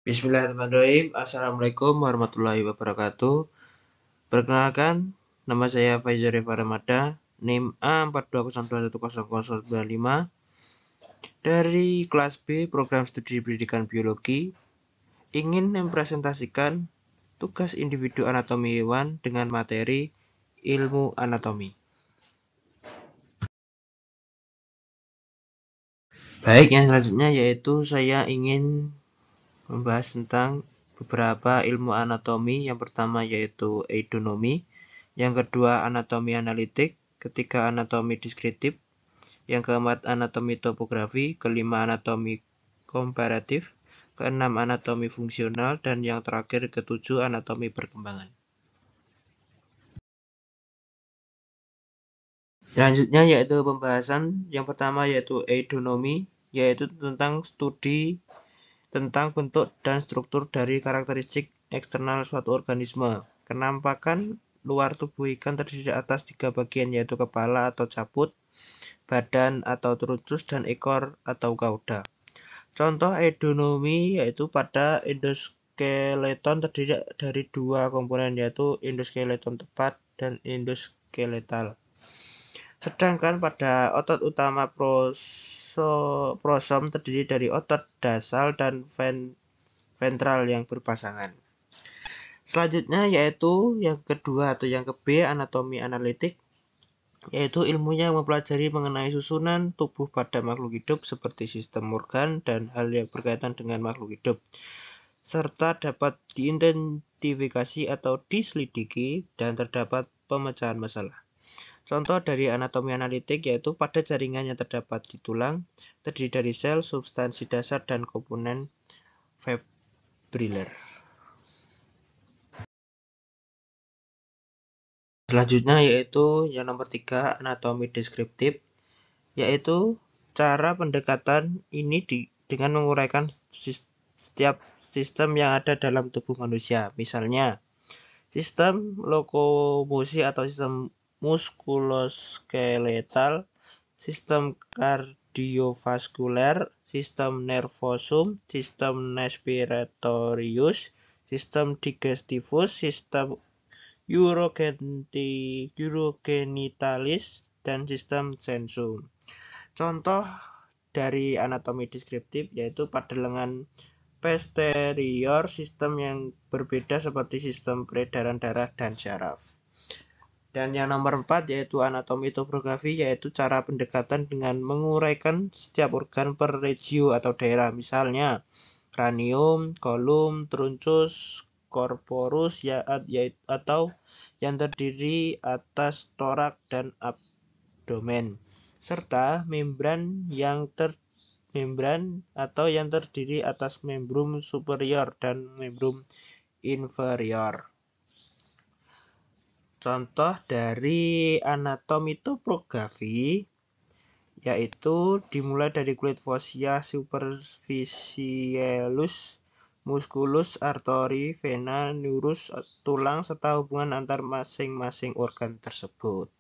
Bismillahirrahmanirrahim. Assalamualaikum warahmatullahi wabarakatuh. Perkenalkan, nama saya Faizal Reva Ramada, NIM A42021095 dari kelas B Program Studi Pendidikan Biologi, ingin mempresentasikan tugas individu anatomi hewan dengan materi ilmu anatomi. Baik, yang selanjutnya yaitu saya ingin membahas tentang beberapa ilmu anatomi. Yang pertama yaitu eidonomi, yang kedua anatomi analitik, ketiga anatomi deskriptif, yang keempat anatomi topografi, kelima anatomi komparatif, keenam anatomi fungsional, dan yang terakhir ketujuh anatomi perkembangan. Selanjutnya yaitu pembahasan yang pertama yaitu eidonomi, yaitu tentang studi tentang bentuk dan struktur dari karakteristik eksternal suatu organisme. Kenampakan luar tubuh ikan terdiri atas 3 bagian yaitu kepala atau caput, badan atau truncus, dan ekor atau cauda. Contoh eidonomi yaitu pada endoskeleton terdiri dari 2 komponen yaitu endoskeleton tepat dan endoskeletal. Sedangkan pada otot utama prosom terdiri dari otot dasal dan ventral yang berpasangan. Selanjutnya yaitu yang kedua atau yang ke B, anatomi analitik, yaitu ilmunya mempelajari mengenai susunan tubuh pada makhluk hidup seperti sistem organ dan hal yang berkaitan dengan makhluk hidup, serta dapat diidentifikasi atau diselidiki dan terdapat pemecahan masalah. Contoh dari anatomi analitik yaitu pada jaringan yang terdapat di tulang, terdiri dari sel, substansi dasar, dan komponen fibriller. Selanjutnya yaitu yang nomor 3, anatomi deskriptif, yaitu cara pendekatan ini dengan menguraikan setiap sistem yang ada dalam tubuh manusia. Misalnya, sistem lokomosi atau sistem muskuloskeletal, sistem kardiovaskuler, sistem nervosum, sistem respiratorius, sistem digestivus, sistem urogenitalis, dan sistem sensum. Contoh dari anatomi deskriptif yaitu pada lengan posterior sistem yang berbeda seperti sistem peredaran darah dan syaraf. Dan yang nomor 4 yaitu anatomi topografi, yaitu cara pendekatan dengan menguraikan setiap organ per regio atau daerah. Misalnya kranium, kolum, truncus, corporus atau yang terdiri atas torak dan abdomen, serta membran atau yang terdiri atas membrum superior dan membrum inferior. Contoh dari anatomi topografi yaitu dimulai dari kulit fascia superficialis, musculus, arteri, vena, neurus, tulang, serta hubungan antar masing-masing organ tersebut.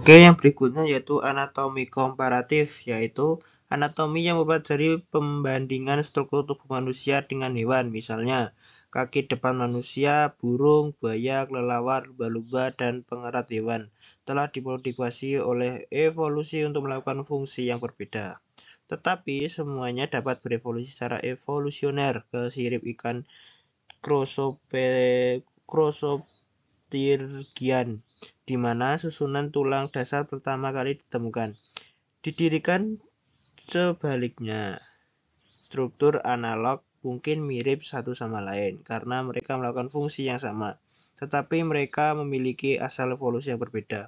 Oke, yang berikutnya yaitu anatomi komparatif, yaitu anatomi yang mempelajari pembandingan struktur tubuh manusia dengan hewan. Misalnya, kaki depan manusia, burung, buaya, kelelawar, lumba-lumba, dan pengerat hewan telah dimodifikasi oleh evolusi untuk melakukan fungsi yang berbeda. Tetapi semuanya dapat berevolusi secara evolusioner ke sirip ikan Crossopterygian, di mana susunan tulang dasar pertama kali ditemukan. Didirikan sebaliknya, struktur analog mungkin mirip satu sama lain karena mereka melakukan fungsi yang sama, tetapi mereka memiliki asal evolusi yang berbeda.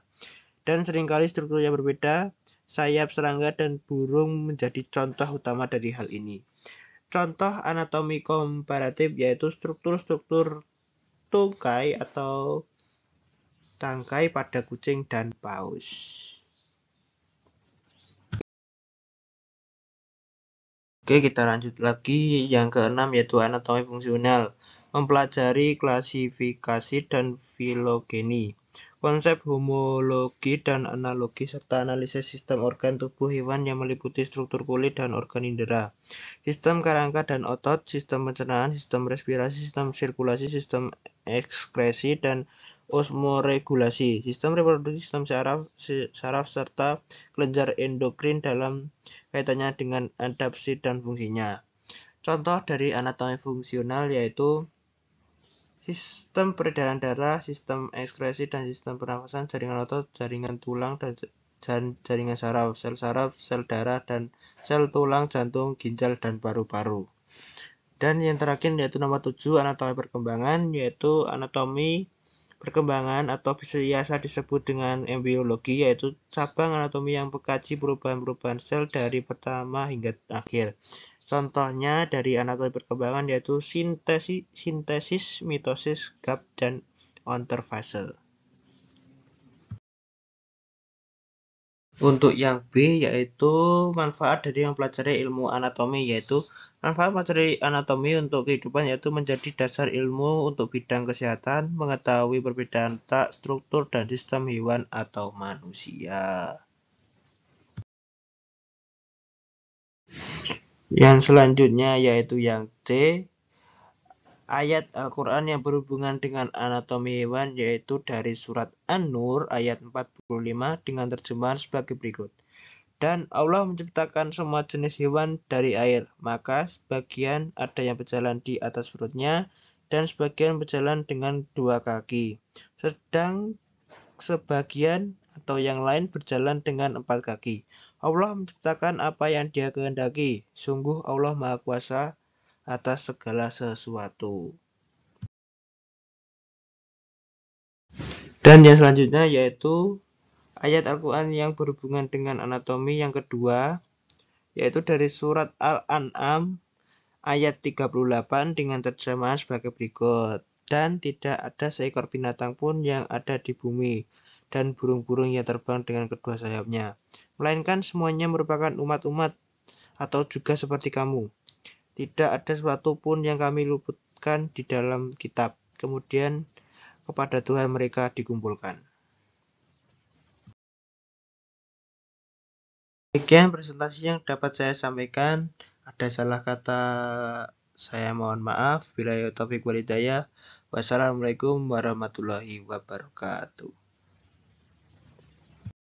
Dan seringkali struktur yang berbeda, sayap serangga dan burung menjadi contoh utama dari hal ini. Contoh anatomi komparatif yaitu struktur-struktur tungkai atau tangkai pada kucing dan paus. Oke, kita lanjut lagi. Yang keenam yaitu anatomi fungsional, mempelajari klasifikasi dan filogeni. konsep homologi dan analogi, serta analisis sistem organ tubuh hewan yang meliputi struktur kulit dan organ indera, sistem kerangka dan otot, sistem pencernaan, sistem respirasi, sistem sirkulasi, sistem ekskresi, dan osmoregulasi, sistem reproduksi, sistem saraf, serta kelenjar endokrin dalam kaitannya dengan adaptasi dan fungsinya. Contoh dari anatomi fungsional yaitu sistem peredaran darah, sistem ekskresi dan sistem pernafasan, jaringan otot, jaringan tulang, dan jaringan saraf, sel darah, dan sel tulang, jantung, ginjal, dan paru-paru. Dan yang terakhir yaitu nomor 7, anatomi perkembangan, yaitu anatomi perkembangan atau biasa disebut dengan embriologi, yaitu cabang anatomi yang mengkaji perubahan-perubahan sel dari pertama hingga akhir. Contohnya dari anatomi perkembangan yaitu sintesis, mitosis, gap, dan interfase. Untuk yang B yaitu manfaat dari mempelajari ilmu anatomi, yaitu manfaat mempelajari anatomi untuk kehidupan yaitu menjadi dasar ilmu untuk bidang kesehatan, mengetahui perbedaan letak, struktur, dan sistem hewan atau manusia. Yang selanjutnya yaitu yang C, ayat Al-Quran yang berhubungan dengan anatomi hewan, yaitu dari surat An-Nur ayat 45 dengan terjemahan sebagai berikut. Dan Allah menciptakan semua jenis hewan dari air, maka sebagian ada yang berjalan di atas perutnya, dan sebagian berjalan dengan 2 kaki. Sedang sebagian atau yang lain berjalan dengan 4 kaki. Allah menciptakan apa yang Dia kehendaki. Sungguh Allah Maha Kuasa atas segala sesuatu. Dan yang selanjutnya yaitu ayat Al-Quran yang berhubungan dengan anatomi yang kedua, yaitu dari surat Al-An'am ayat 38 dengan terjemahan sebagai berikut. Dan tidak ada seekor binatang pun yang ada di bumi dan burung-burung yang terbang dengan kedua sayapnya, melainkan semuanya merupakan umat-umat atau juga seperti kamu. Tidak ada sesuatu pun yang kami luputkan di dalam kitab, kemudian kepada Tuhan mereka dikumpulkan. Demikian presentasi yang dapat saya sampaikan. Ada salah kata, saya mohon maaf. Billahi taufiq wal hidayah. Wassalamualaikum warahmatullahi wabarakatuh.